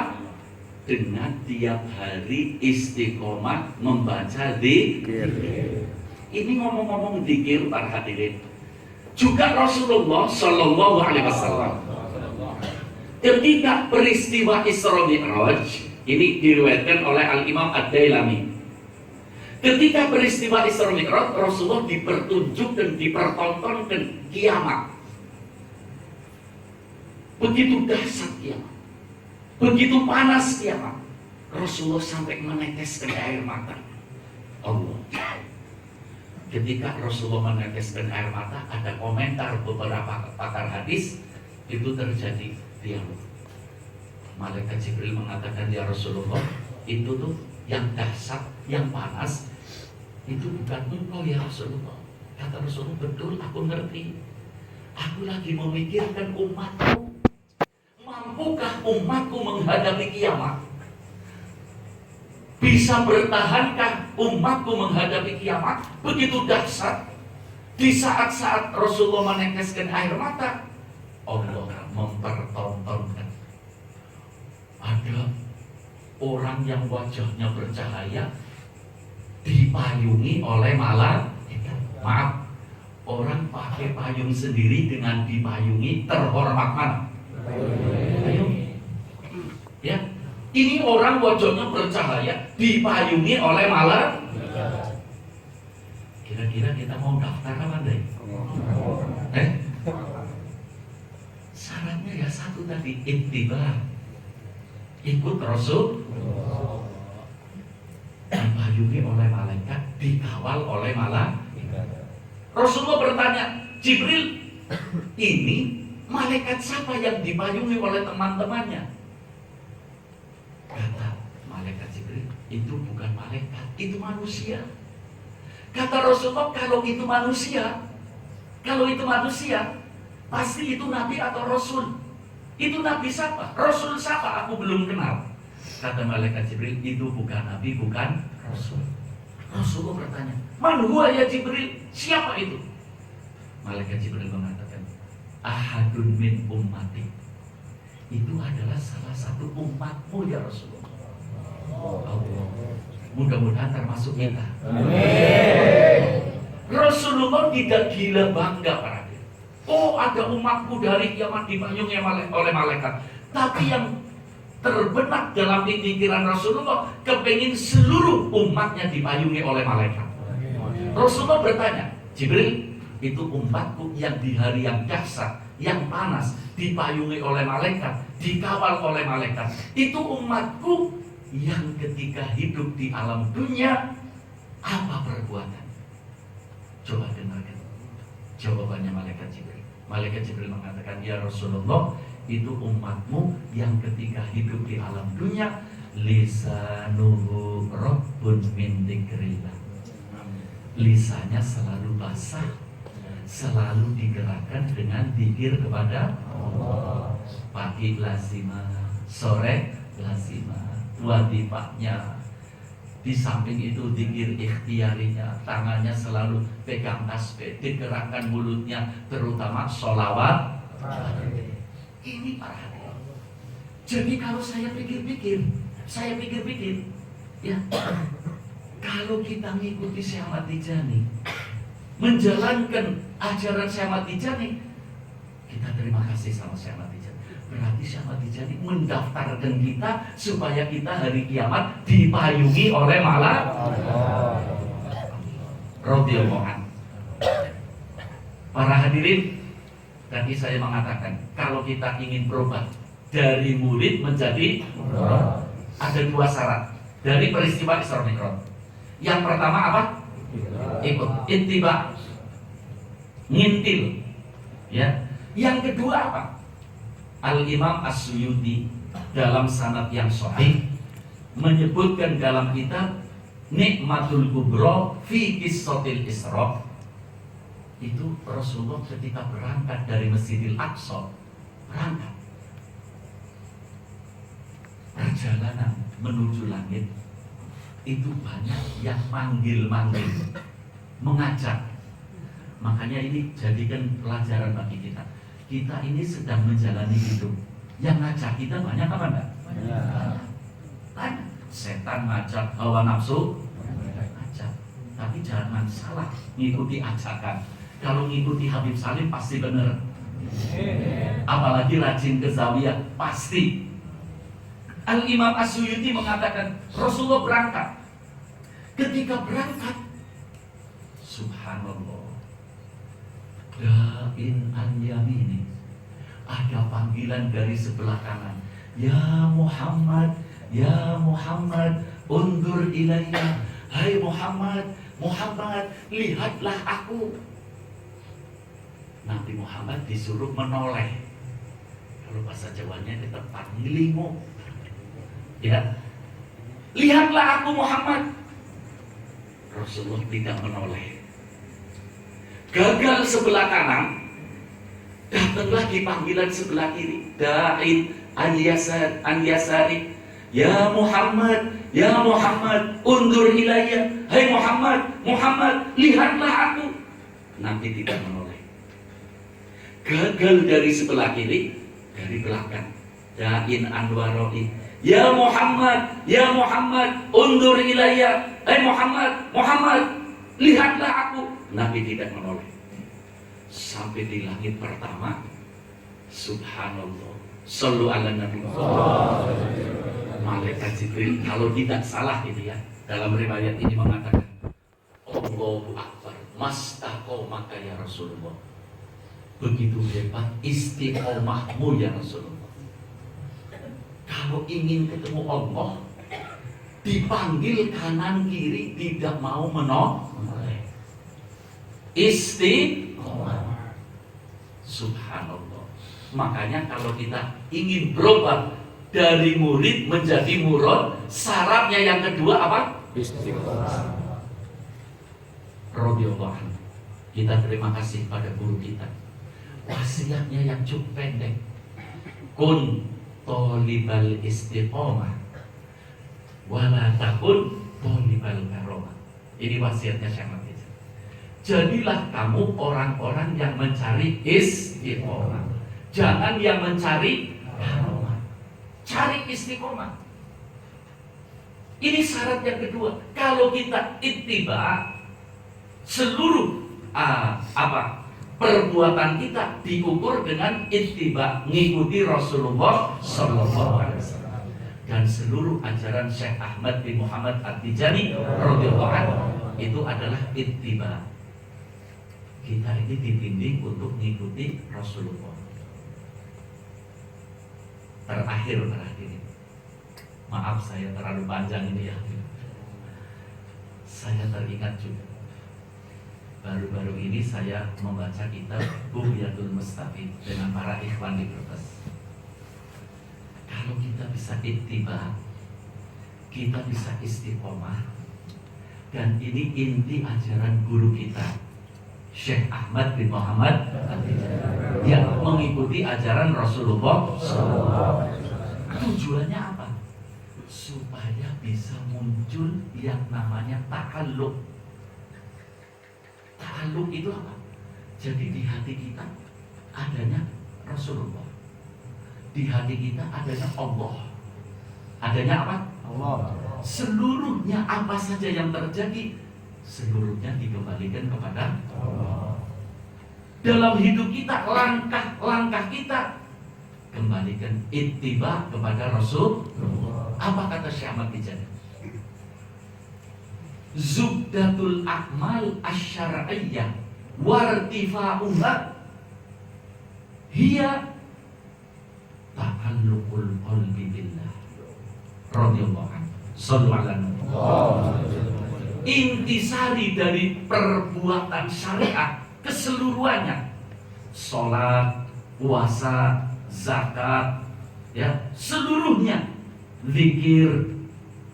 Dengan tiap hari istiqomah membaca dzikir. Ini ngomong-ngomong dzikir para hadirin, juga Rasulullah Shallallahu Alaihi Wasallam ketika peristiwa Isra Mi'raj, ini diriwayatkan oleh Al Imam Ad-Dailami. Ketika peristiwa Isra Mi'raj, Rasulullah dipertunjuk dan dipertontonkan kiamat. Begitu dahsyat kiamat, begitu panas kiamat, Rasulullah sampai meneteskan air mata. Allah. Ketika Rasulullah meneteskan air mata, ada komentar beberapa pakar hadis, itu terjadi dialog. Malaikat Jibril mengatakan, ya Rasulullah, itu tuh yang dahsyat, yang panas, itu bukan engkau ya Rasulullah. Kata Rasulullah, betul, aku ngerti. Aku lagi memikirkan umatku. Mampukah umatku menghadapi kiamat? Bisa bertahankah umatku menghadapi kiamat? Begitu dahsyat. Di saat-saat Rasulullah meneteskan air mata, Allah mempertontonkan ada orang yang wajahnya bercahaya dipayungi oleh malaikat. Maaf, orang pakai payung sendiri dengan dipayungi terhormat mana? Payung. Ya, ini orang wajahnya bercahaya dipayungi oleh malaikat. Kira-kira kita mau daftar apa deh? Syaratnya ya satu tadi, ittiba, ikut Rasul, dipayungi oleh malaikat, dikawal oleh malaikat. Rasulullah bertanya, Jibril, ini malaikat siapa yang dipayungi oleh teman-temannya? Kata malaikat Jibril, itu bukan malaikat, itu manusia. Kata Rasulullah, kalau itu manusia, pasti itu nabi atau rasul. Itu nabi siapa? Rasul siapa? Aku belum kenal. Kata malaikat Jibril, itu bukan nabi, bukan rasul. Rasulullah bertanya, man huwa ya Jibril? Siapa itu? Malaikat Jibril mengatakan, ahadun min ummati. Itu adalah salah satu umatmu ya Rasulullah. Allah. Mudah-mudahan termasuk kita. Amin. Rasulullah tidak gila bangga para dia. Oh, ada umatku dari kiamat dipayungi oleh malaikat. Tapi yang terbenak dalam pikiran Rasulullah, kepingin seluruh umatnya dipayungi oleh malaikat. Rasulullah bertanya, Jibril, itu umatku yang di hari yang dahsyat, yang panas, dipayungi oleh malaikat, dikawal oleh malaikat. Itu umatku yang ketika hidup di alam dunia, apa perbuatan? Coba dengarkan jawabannya malaikat Jibril. Malaikat Jibril mengatakan, ya Rasulullah, itu umatmu yang ketika hidup di alam dunia, lisanuhu rabbun min dzikrillah. Lisannya selalu basah, selalu digerakkan dengan zikir kepada Allah. Pagi lazimah, sore lazimah, wadifahnya. Di samping itu zikir ikhtiarinya, tangannya selalu pegang tasbih, digerakkan mulutnya, terutama sholawat. Ini para hadirin. Jadi kalau saya pikir-pikir, ya, kalau kita mengikuti Syekh Ahmad Tijani, menjalankan ajaran Syekh Ahmad Tijani, kita terima kasih sama Syekh Ahmad Tijani. Berarti Syekh Ahmad Tijani mendaftarkan kita supaya kita hari kiamat dipayungi oleh malaikat. Radhiyallahu anhu. Para hadirin, tadi saya mengatakan kalau kita ingin berubah dari murid menjadi murid, ada dua syarat dari peristiwa Isra Mi'raj. Yang pertama apa? Ikut, ittiba, ngintil. Ya. Yang kedua apa? Al-Imam As-Suyuti dalam sanad yang sahih menyebutkan dalam kitab Nikmatul Kubra fi Qissatil Isra, Itu Rasulullah ketika berangkat dari Masjidil Aqsa, berangkat perjalanan menuju langit, itu banyak yang manggil-manggil, mengajak. Makanya ini jadikan pelajaran bagi kita. Kita ini sedang menjalani hidup. Yang ngajak kita banyak apa enggak? Banyak. Setan ngajak, hawa nafsu ngajak. Tapi jangan salah ngikuti ajakan. Kalau ngikuti Habib Salim pasti benar. Apalagi rajin ke zawiyah pasti. Al-Imam As-Suyuti mengatakan Rasulullah berangkat. Ketika berangkat, subhanallah, da'in an yamini, ada panggilan dari sebelah kanan. Ya Muhammad, ya Muhammad, undur ilayya. Hai Muhammad, Muhammad, lihatlah aku. Nabi Muhammad disuruh menoleh. Kalau bahasa Jawanya kita panggilimu. Ya, lihatlah aku Muhammad. Rasulullah tidak menoleh. Gagal sebelah kanan, datang lagi panggilan sebelah kiri. Da'in an yasari, ya Muhammad, ya Muhammad, undur ilayya. Hai Muhammad, Muhammad, lihatlah aku. Nabi tidak menoleh. Gagal dari sebelah kiri, dari belakang. Da'in an waroi, ya Muhammad, ya Muhammad, undur ilayya. Hai Muhammad, Muhammad, lihatlah aku. Nabi tidak menoleh. Sampai di langit pertama, subhanallah, shallu ala nabi. Malaikat Jibril, kalau tidak salah ini ya, dalam riwayat ini mengatakan, Allahu Akbar, mastaqomaka ya Rasulullah. Begitu hebat istiqomahmu ya Rasulullah. Kalau ingin ketemu Allah, dipanggil kanan kiri tidak mau menoleh. Istiqomah. Subhanallah. Makanya kalau kita ingin berubah dari murid menjadi murad, syaratnya yang kedua apa? Istiqomah. Radhiyallahu anhu. Kita terima kasih pada guru kita. Wasiatnya yang cukup pendek. Kun tolibal istiqomah wala takun tolibal karomah. Ini wasiatnya Syekh Ahmad. Jadilah kamu orang-orang yang mencari istiqomah, jangan yang mencari karomah. Cari istiqomah. Ini syarat yang kedua. Kalau kita ittiba, seluruh perbuatan kita diukur dengan ittiba, ngikuti Rasulullah Sallallahu Alaihi Wasallam. Dan seluruh ajaran Syekh Ahmad bin Muhammad At-Tijani radhiyallahu anhu itu adalah ittiba. Kita ini dibimbing untuk mengikuti Rasulullah. Terakhir, maaf saya terlalu panjang ini ya. Saya teringat juga, baru-baru ini saya membaca kitab Bughyatul Mustafid dengan para ikhwan di Brebes. Kalau kita bisa ittiba, kita bisa istiqomah. Dan ini inti ajaran guru kita Syekh Ahmad bin Muhammad yang mengikuti ajaran Rasulullah. Tujuannya apa? Supaya bisa muncul yang namanya ta'alluq. Ta'alluq itu apa? Jadi di hati kita adanya Rasulullah, di hati kita adanya Allah. Adanya apa? Allah. Seluruhnya apa saja yang terjadi, seluruhnya dikembalikan kepada Allah. Dalam hidup kita, langkah-langkah kita kembalikan ittiba kepada Rasul. Apa kata Syekh Ahmad Tijani? Zubdatul a'mal asy-syar'iyyah wartifa'uha hiya ta'alluqul qalbi billah radhiyallahu anhu. Shallallahu alaihi wasallam. Intisari dari perbuatan syariat keseluruhannya, sholat, puasa, zakat, ya, seluruhnya, zikir,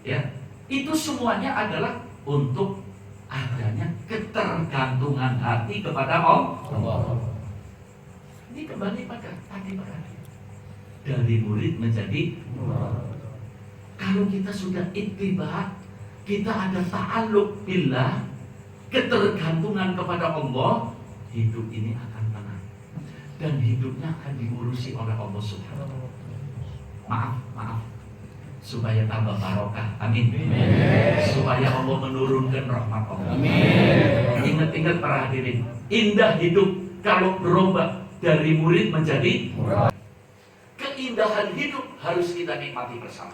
ya, itu semuanya adalah untuk adanya ketergantungan hati kepada Allah. Ini kembali pada tadi dari murid menjadi murid. Kalau kita sudah ittiba, kita ada ta'alluq billah, ketergantungan kepada Allah, hidup ini akan tenang dan hidupnya akan diurusi oleh Allah Subhanahu. Maaf, supaya tambah barokah. Amin. Supaya Allah menurunkan rahmat Allah. Amin. Ingat-ingat para hadirin, indah hidup kalau berubah dari murid menjadi murid. Keindahan hidup harus kita nikmati bersama.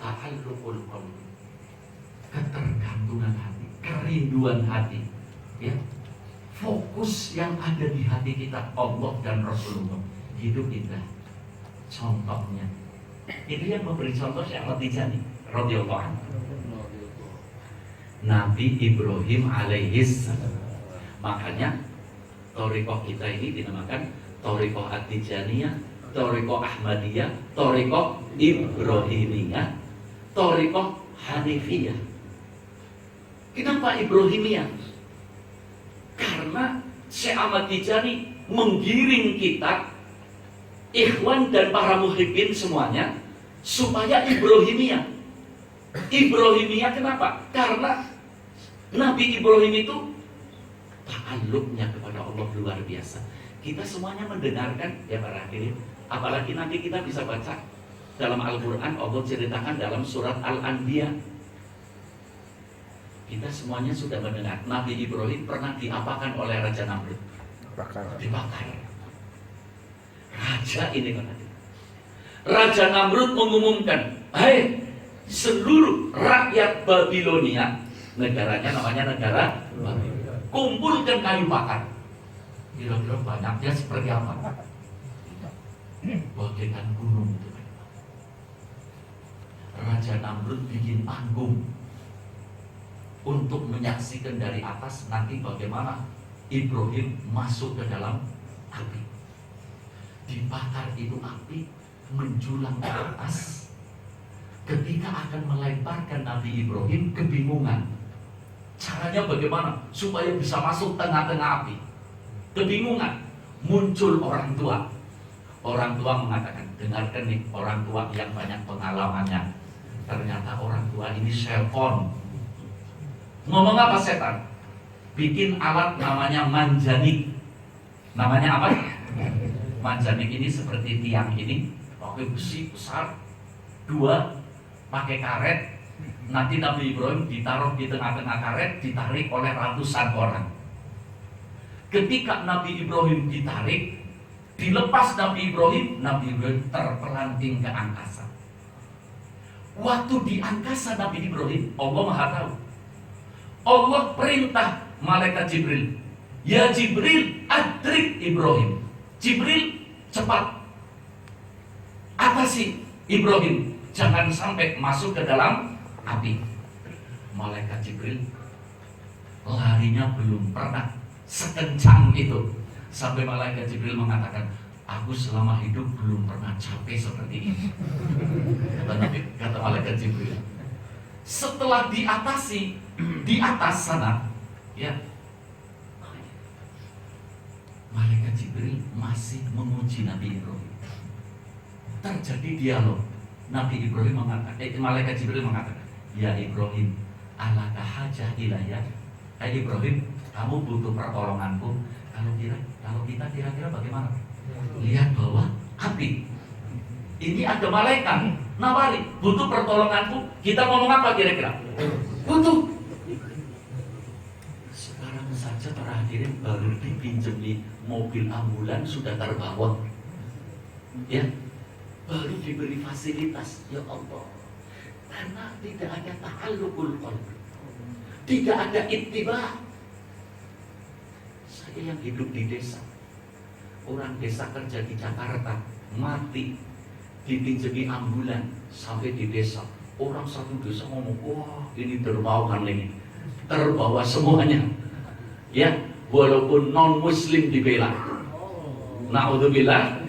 Ta'alluqul qalbi, ketergantungan hati, kerinduan hati, ya. Fokus yang ada di hati kita Allah dan Rasulullah, hidup indah. Contohnya, ini yang memberi contoh Syekh Ahmad Tijani radhiyallahu anhu. Nabi Ibrahim alaihissalam. Makanya thariqah kita ini dinamakan thariqah At-Tijaniyah, thariqah Ahmadiyah, thariqah Ibrahimiyah, thariqah Hanifiyah. Kenapa Ibrahimiyah? Karena Syekh Ahmad Tijani menggiring kita, ikhwan dan para muhibbin semuanya, supaya Ibrahimiyah. Ibrahimiyah kenapa? Karena Nabi Ibrahim itu ta'alluqnya kepada Allah luar biasa. Kita semuanya mendengarkan, ya para hadirin, apalagi nanti kita bisa baca dalam Al-Quran, Allah ceritakan dalam surat Al-Anbiya. Kita semuanya sudah mendengar Nabi Ibrahim pernah diapakan oleh Raja Namrud. Dibakar. Raja ini kan, Raja Namrud mengumumkan, hai seluruh rakyat Babilonia, negaranya namanya negara Babilonia, kumpulkan kayu bakar. Kira-kira banyaknya seperti apa? Bagaikan gunung itu. Raja Namrud bikin panggung untuk menyaksikan dari atas nanti bagaimana Ibrahim masuk ke dalam api. Dibakar itu api menjulang ke atas. Ketika akan melemparkan Nabi Ibrahim, kebingungan. Caranya bagaimana supaya bisa masuk tengah-tengah api? Kebingungan. Muncul orang tua. Orang tua mengatakan, dengarkan nih orang tua yang banyak pengalamannya. Ternyata orang tua ini syaitan. Ngomong apa setan? Bikin alat namanya manjanik. Namanya apa? Manjanik ini seperti tiang ini, pakai besi besar, dua, pakai karet. Nanti Nabi Ibrahim ditaruh di tengah-tengah karet, ditarik oleh ratusan orang. Ketika Nabi Ibrahim ditarik, dilepas Nabi Ibrahim terpelanting ke angkasa. Waktu di angkasa Nabi Ibrahim, Allah Maha Tahu. Allah perintah malaikat Jibril, ya Jibril, adrik Ibrahim. Jibril, cepat atasi Ibrahim, jangan sampai masuk ke dalam api. Malaikat Jibril larinya belum pernah sekencang itu, sampai malaikat Jibril mengatakan, aku selama hidup belum pernah capek seperti ini. Kata malaikat Jibril. Setelah diatasi di atas sana, ya, malaikat Jibril masih menguji Nabi Ibrahim. Terjadi dialog. Nabi Ibrahim mengatakan, malaikat Jibril mengatakan, ya Ibrahim, alaka hajah ilayah. Ibrahim, kamu butuh pertolonganku. Kalau kita kira-kira bagaimana? Lihat bawah api. Ini ada malaikat nawari, butuh pertolonganku. Kita ngomong apa kira-kira? Butuh. Sekarang saja para hadirin baru dipinjemi mobil ambulan sudah terbawa, ya, baru diberi fasilitas. Ya Allah, karena tidak ada ta'alluqul qalbi, tidak ada ittiba. Saya yang hidup di desa, orang desa kerja di Jakarta, mati dipinjemi ambulan sampai di desa. Orang satu desa ngomong, wah ini dermawan ini, terbawa semuanya, ya, walaupun non muslim dibela. Na'udzubillah.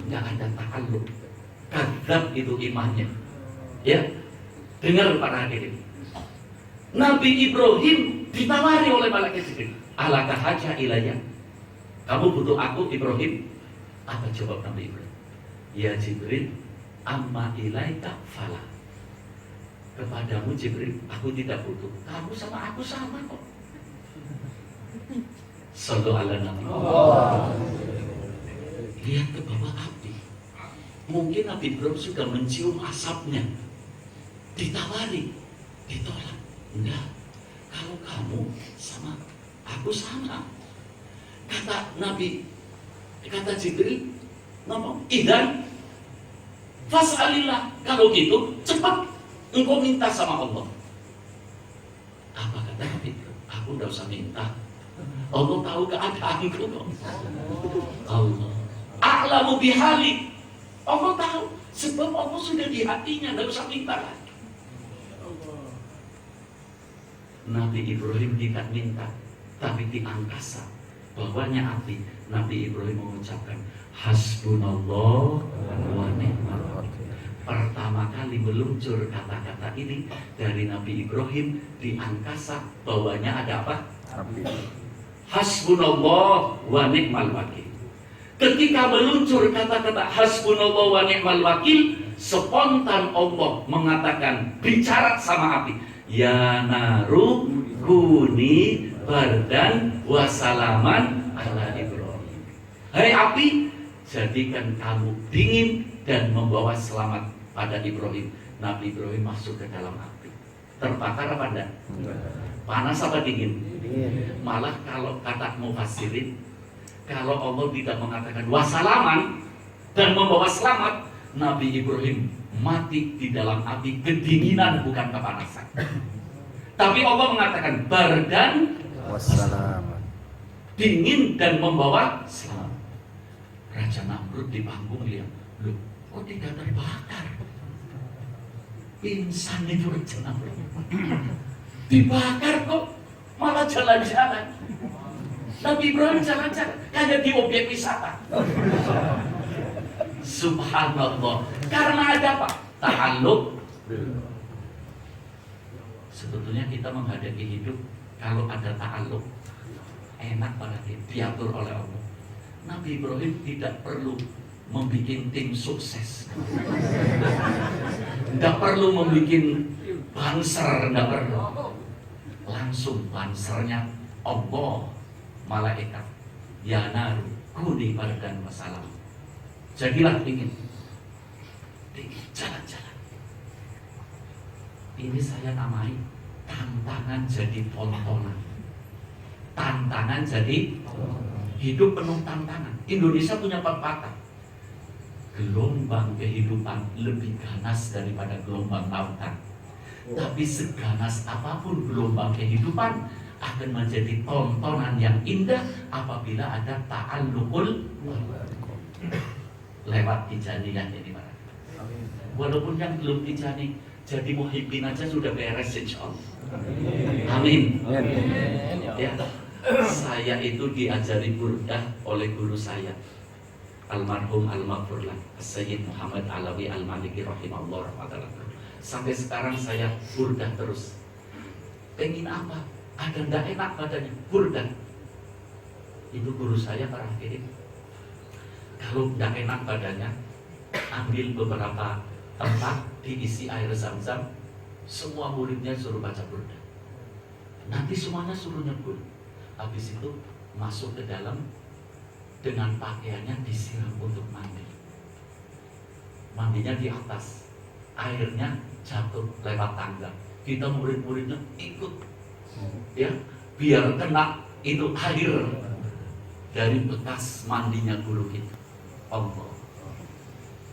Nggak ada ta'alluq, kadzab itu imannya, ya. Dengar para hadirin. Nabi Ibrahim ditawari oleh malaikat Jibril. Alaka haja ilayya. Kamu butuh aku Ibrahim? Apa jawab Nabi Ibrahim? Ya Jibril, amma ilaika fala. Kepadamu Jibril, aku tidak butuh. Kamu sama aku sama kok. Sallu ala Nabi. Lihat ke bawah api. Mungkin Nabi Ibrahim sudah mencium asapnya. Ditawari, ditolak. Enggak, kalau kamu sama aku sama. Kata Jibril, ngomong, idan fas'alillah. Kalau gitu, cepat engkau minta sama Allah. Apa kata Nabi? Aku tidak usah minta. Allah tahu keadaanku. Allah a'lamu bihali. Allah tahu, sebab Allah sudah di hatinya, tidak usah minta lagi. Nabi Ibrahim tidak minta, tapi di angkasa bawahnya api, Nabi Ibrahim mengucapkan hasbunallah wa ni'mal wakil. Pertama kali meluncur kata-kata ini dari Nabi Ibrahim di angkasa, bawahnya ada apa? Api. Hasbunallah wa ni'mal wakil. Ketika meluncur kata-kata hasbunallah wa ni'mal wakil, spontan Allah mengatakan, bicara sama api, ya naru kuni bardan wasalaman ala Ibrahim. Hai api, jadikan kamu dingin dan membawa selamat pada Ibrahim. Nabi Ibrahim masuk ke dalam api. Terbakar apa enggak? Panas apa dingin? Malah kalau kata mufassirin, kalau Allah tidak mengatakan wasalaman dan membawa selamat, Nabi Ibrahim mati di dalam api kedinginan, bukan kepanasan. Tapi Allah mengatakan bardan wassalaman, dingin dan membawa selamat. Raja Namrud di panggung lihat, loh, kok tidak terbakar? Pingsan itu Raja Namrud. Dibakar kok malah jalan-jalan. Nabi Ibrahim jalan-jalan kayak di objek wisata. Subhanallah. Karena ada apa? Ta'alluq. Sebetulnya kita menghadapi hidup kalau ada ta'alluq, enak banget, diatur oleh Allah. Nabi Ibrahim tidak perlu membuat tim sukses, tidak perlu membuat banser, tidak perlu. Langsung bansernya Allah, malaikat, ya naru kuni bardan wasalam. Jadilah dingin, jalan-jalan. Ini saya namai tantangan jadi tontonan. Tantangan jadi hidup penuh tantangan. Indonesia punya pepatah, gelombang kehidupan lebih ganas daripada gelombang lautan. Tapi seganas apapun gelombang kehidupan akan menjadi tontonan yang indah apabila ada ta'alluqul lewat tijaniyah ini Pak. Walaupun yang belum tijani jadi muhibbin aja sudah beres insyaallah. Amin. Ya, saya itu diajari burdah oleh guru saya, almarhum al-maghfurlah Sayyid Muhammad Alawi Al-Maliki rahimahullah rahmatullah. Sampai sekarang saya burdah terus. Pengen apa? Ada ndak enak badannya, burdah. Itu guru saya para hadirin. Kalau ndak enak badannya, ambil beberapa tempat, diisi air zam-zam, semua muridnya suruh baca burdah. Nanti semuanya suruh nyebut. Habis itu masuk ke dalam dengan pakaiannya disiram untuk mandi. Mandinya di atas, airnya jatuh lewat tangga. Kita murid-muridnya ikut, ya, biar kena itu air dari bekas mandinya guru kita. Allah,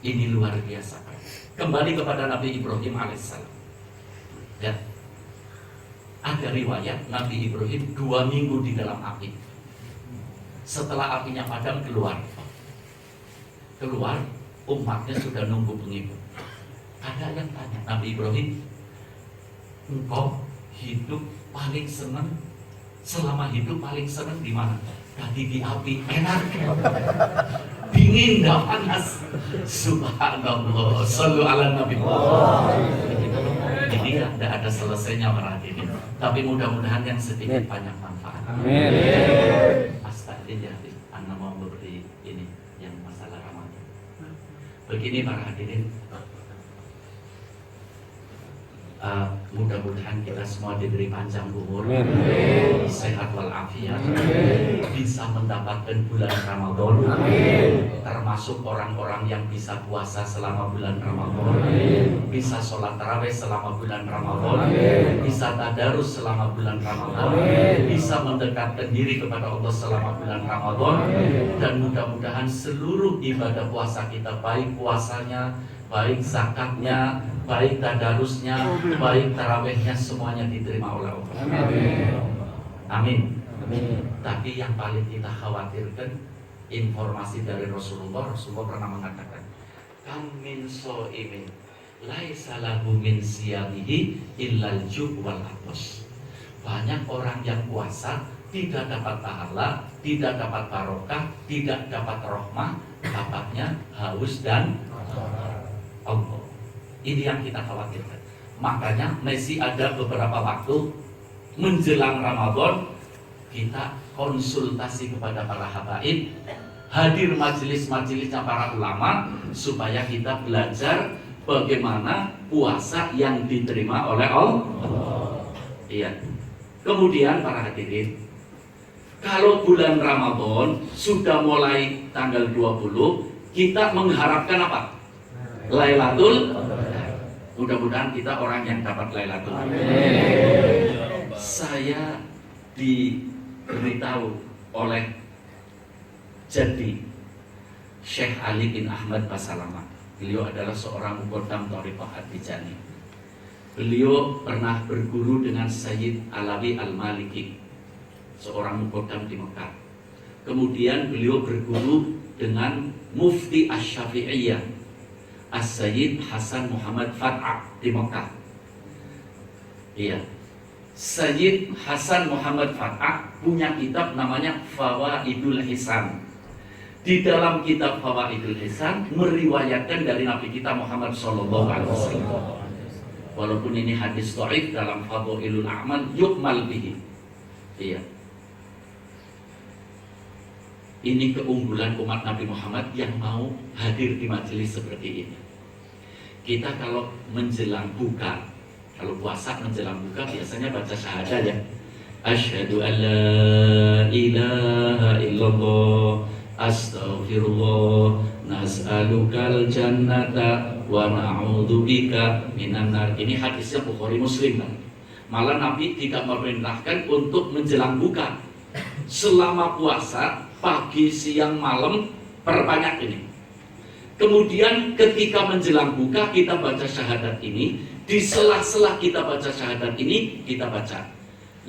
ini luar biasa. Kembali kepada Nabi Ibrahim alaihissalam. Ya, ada riwayat Nabi Ibrahim 2 minggu di dalam api. Setelah apinya padam keluar, umatnya sudah nunggu pengikut. Ada yang tanya, Nabi Ibrahim, engkau hidup paling senang, selama hidup paling senang di mana? Tadi di api, enak, dingin, gak panas. Subhanallah, sallu ala Nabi. Ini tidak ada selesainya para hadirin. Tapi mudah-mudahan yang sedikit banyak manfaat. Amin. Astagfirullah, Anda mau beri ini yang masalah Ramadan. Begini para hadirin, mudah-mudahan kita semua diberi panjang umur, sehat walafiat, bisa mendapatkan bulan Ramadan, termasuk orang-orang yang bisa puasa selama bulan Ramadan, bisa sholat tarawih selama bulan Ramadan, bisa tadarus selama bulan Ramadan, bisa mendekatkan diri kepada Allah selama bulan Ramadan, dan mudah-mudahan seluruh ibadah puasa kita, baik puasanya, baik zakatnya, baik tadarusnya, baik tarawihnya, semuanya diterima oleh Allah. Amin. Tapi yang paling kita khawatirkan, informasi dari Rasulullah pernah mengatakan, kam min so'imin laisa lahu min siyamihi illal ju' wal atos. Banyak orang yang puasa tidak dapat pahala, tidak dapat barokah, tidak dapat rahmah, dapatnya haus dan Allah. Ini yang kita khawatirkan. Makanya masih ada beberapa waktu menjelang Ramadan kita konsultasi kepada para habaib, hadir majelis-majelisnya para ulama, supaya kita belajar bagaimana puasa yang diterima oleh Allah. Iya. Kemudian para hadirin, kalau bulan Ramadan sudah mulai tanggal 20, kita mengharapkan apa? Lailatul. Mudah-mudahan kita orang yang dapat Lailatul. Saya diberitahu oleh jadi Syekh Ali bin Ahmad Basalamah. Beliau adalah seorang muqaddam Thariqah At-Tijani. Beliau pernah berguru dengan Sayyid Alawi Al-Maliki, seorang muqaddam di Mekah. Kemudian beliau berguru dengan Mufti Asy-Syafi'iyah As-Sayyid Hasan Muhammad Fat'ah di Mekah. Iya. Sayyid Hasan Muhammad Fat'ah punya kitab namanya Fawaidul Hisan. Di dalam kitab Fawaidul Hisan meriwayatkan dari Nabi kita Muhammad sallallahu alaihi wasallam. Walaupun ini hadis dhaif, dalam Fadhailul A'mal yukmal bihi. Iya. Ini keunggulan umat Nabi Muhammad yang mau hadir di majelis seperti ini. Kita kalau menjelang buka, kalau puasa menjelang buka biasanya baca syahadat ya. Asyhadu an la ilaha illallah, astaghfirullah, nas'alukal jannata wa na'udzubika minan nar. Ini hadisnya Bukhari Muslim kan. Malah Nabi tidak memerintahkan untuk menjelang buka. Selama puasa, pagi, siang, malam, perbanyak ini. Kemudian ketika menjelang buka kita baca syahadat ini. Di sela-sela kita baca syahadat ini, kita baca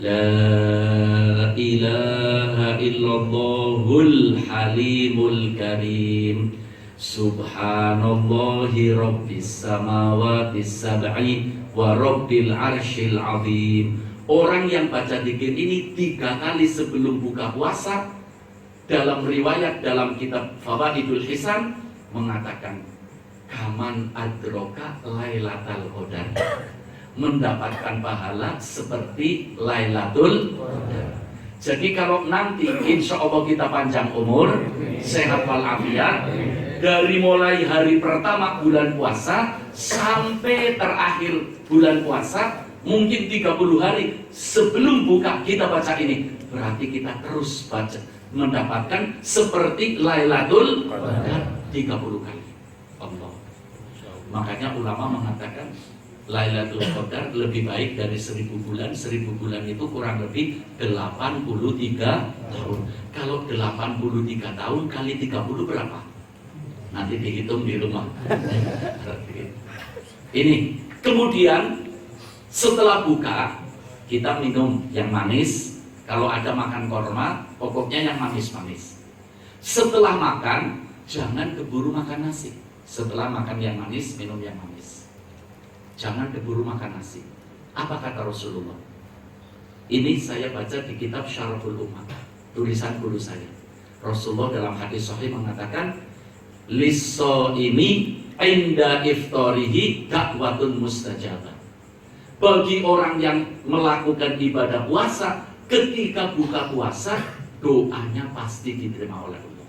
La ilaha illallahul halimul karim, subhanallahi rabbis samawati sab'i wa rabbil arsyil azim. Orang yang baca dzikir ini 3 kali sebelum buka puasa, dalam riwayat dalam kitab Fawaidul Hisan mengatakan kaman adroka lailatul qadar, mendapatkan pahala seperti Lailatul Qadar. Jadi kalau nanti insya Allah kita panjang umur, sehat walafiat, dari mulai hari pertama bulan puasa sampai terakhir bulan puasa, mungkin 30 hari sebelum buka kita baca ini, berarti kita terus baca, mendapatkan seperti Lailatul Qadar 30 kali. Allah. Makanya ulama mengatakan Lailatul Qadar lebih baik dari 1000 bulan. 1000 bulan itu kurang lebih 83 tahun. Kalau 83 tahun kali 30 berapa? Nanti dihitung di rumah. Ini. Kemudian setelah buka kita minum yang manis. Kalau ada makan korma, pokoknya yang manis-manis. Setelah makan, jangan keburu makan nasi. Setelah makan yang manis, minum yang manis. Jangan keburu makan nasi. Apa kata Rasulullah? Ini saya baca di kitab Syaraful Ummah, tulisan guru saya. Rasulullah dalam hadis sahih mengatakan, lisso ini inda iftarihi dakwatun mustajabah. Bagi orang yang melakukan ibadah puasa, ketika buka puasa, doanya pasti diterima oleh Allah.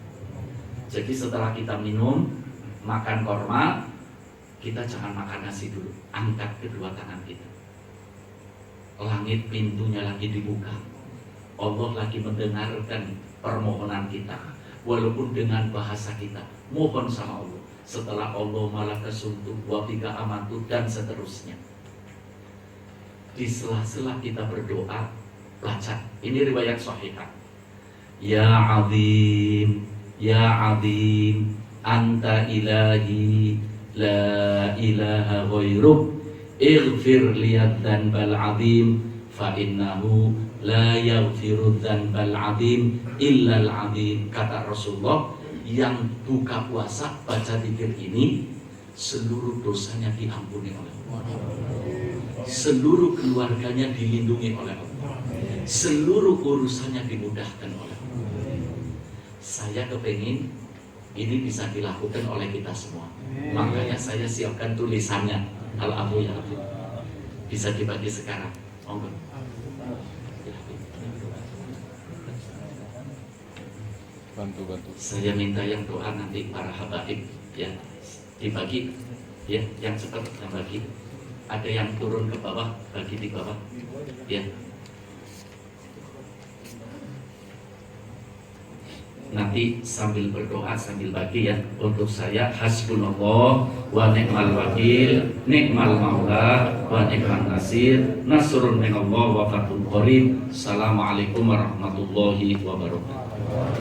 Jadi setelah kita minum, makan korma, kita jangan makan nasi dulu. Angkat kedua tangan kita. Langit pintunya lagi dibuka. Allah lagi mendengarkan permohonan kita. Walaupun dengan bahasa kita, mohon sama Allah. Setelah Allah malah kesuntuk, wabika amantu, dan seterusnya. Di sela-sela kita berdoa, baca. Ini riwayat sahihah. Ya Azim, Ya Azim, Anta ilahi, la ilaha ghairuk, ighfir liyad dhanbal azim, fa innahu la yaghfiru dhanbal azim illal azim. Kata Rasulullah, yang buka puasa baca zikir ini, seluruh dosanya diampuni oleh Allah, seluruh keluarganya dilindungi oleh Allah, seluruh urusannya dimudahkan oleh Allah. Saya kepengin ini bisa dilakukan oleh kita semua. Makanya saya siapkan tulisannya. Al-Abu ya Abu. Bisa dibagi sekarang. Monggo. Bantu. Saya minta yang doa nanti para habaib ya dibagi ya, yang cepat yang bagi. Ada yang turun ke bawah, bagi di bawah ya. Nanti sambil berdoa sambil bagi ya. Untuk saya hasbunallah wa ni'mal wakil, ni'mal maula wa ni'man nasir, nasrun minallah wa fathun qarib. Assalamualaikum warahmatullahi wabarakatuh.